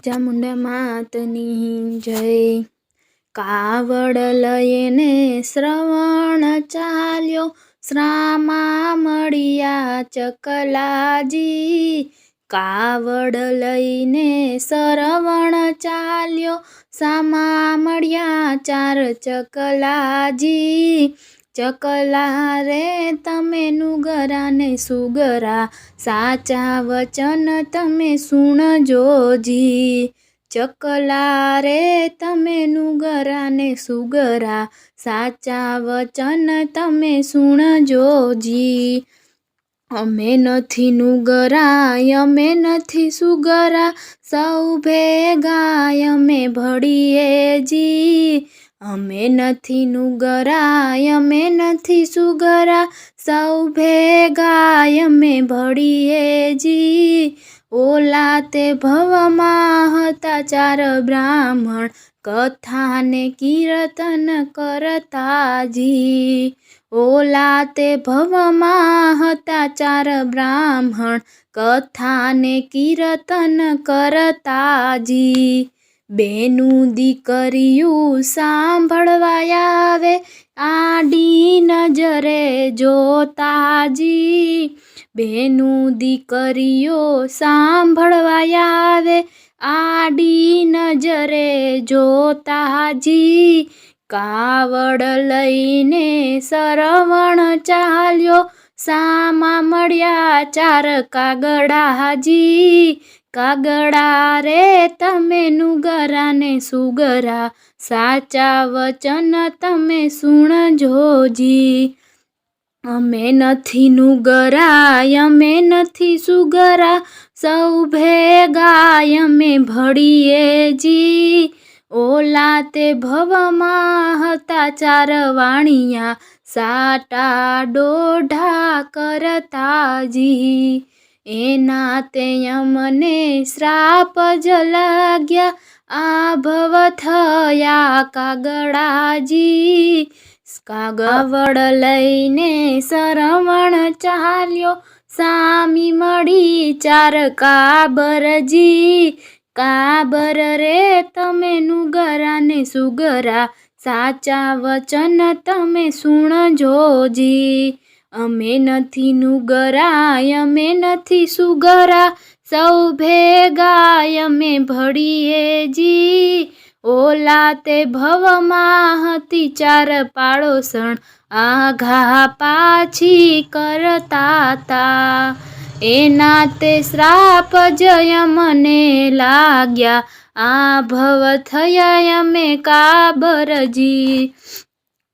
ચામુંડા માતની જય। કાવડ લઈને શ્રવણ ચાલ્યો, શ્રામા મળ્યા ચકલાજી। કાવડ લઈને શ્રવણ ચાલ્યો, સામા મળ્યા ચાર ચકલાજી। ચકલા રે તમે નુગરા ને સુગરા, સાચા વચન તમે સુણજોજી। ચકલા રે તમે નુગરા ને સુગરા, સાચા વચન તમે સુણજોજી। અમે નથી નુગરા અમે નથી સુગરા, સૌ ભેગા અમે ભળીએ જી। અમે નથી નુગરા અમે નથી સુગરા, સૌ ભેગા અમે ભળીએ જી। ઓલા તે ભવમાં હતા ચાર બ્રાહ્મણ, કથાને કીર્તન કરતા જી। ઓલા તે ભવમાં હતા ચાર બ્રાહ્મણ, કથાને કીર્તન કરતા જી। બેનું દીકરીયું સાંભળવા આવે, આડી નજરે જોતાજી। બેનું દીકરીઓ સાંભળવા આવે, આડી નજરે જોતાજી। કાવડ લઈને શ્રવણ ચાલ્યો, સામા મળ્યા ચાર કાગડાજી। કાગડા રે તમે નુગરા ને સુગરા, સાચા વચન તમે સુણજોજી। અમે નથી નુગરા અમે નથી સુગરા, સૌ ભેગા અમે ભળીએ જી। ઓલા તે ભવમાં હતા ચાર વાણિયા, સાટા દોઢા કરતા જી। એના તે અમને શ્રાપ જ લાગ્યા, આ ભવ થયા કાગડાજી। કાગવડ લઈને શ્રવણ ચાલ્યો, સામી મળી ચાર કાબરજી। કાબર રે તમે નુગરા ને સુગરા, સાચા વચન તમે સુણજોજી। અમે નથી નુગરા અમે નથી સુગરા, સૌ ભેગા અમે ભળીએ જી। ઓલા તે ભવમાં હતી ચાર પાડોસણ, આઘા પાછી કરતા તા। એના તે શ્રાપ જય મને લાગ્યા, આ ભવ થયા અમે કાબરજી।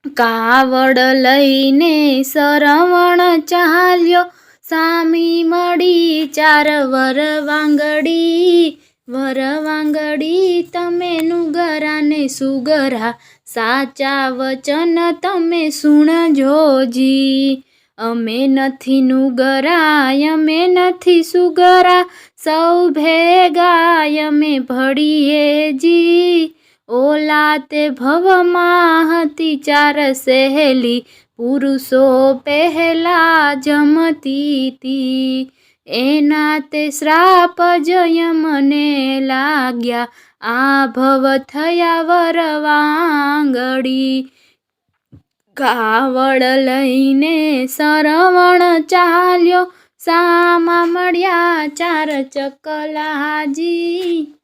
કાવડ લઈને શ્રવણ ચાલ્યો, સામી મળી ચાર વરવાંગડી। વરવાંગડી તમે નુગરા ને સુગરા, સાચા વચન તમે સુણજોજી। અમે નથી નુગરા અમે નથી સુગરા, સૌ ભેગા અમે ભળીએ જી। ઓલા તે ભવમાં હતી ચાર સહેલી, પુરુષો પહેલા જમતી તી। એના તે શ્રાપ જય મને લાગ્યા, આ ભવ થયા વરવાંગડી। કાવડ લઈને શ્રવણ ચાલ્યો, સામા મળ્યા ચાર ચકલાજી।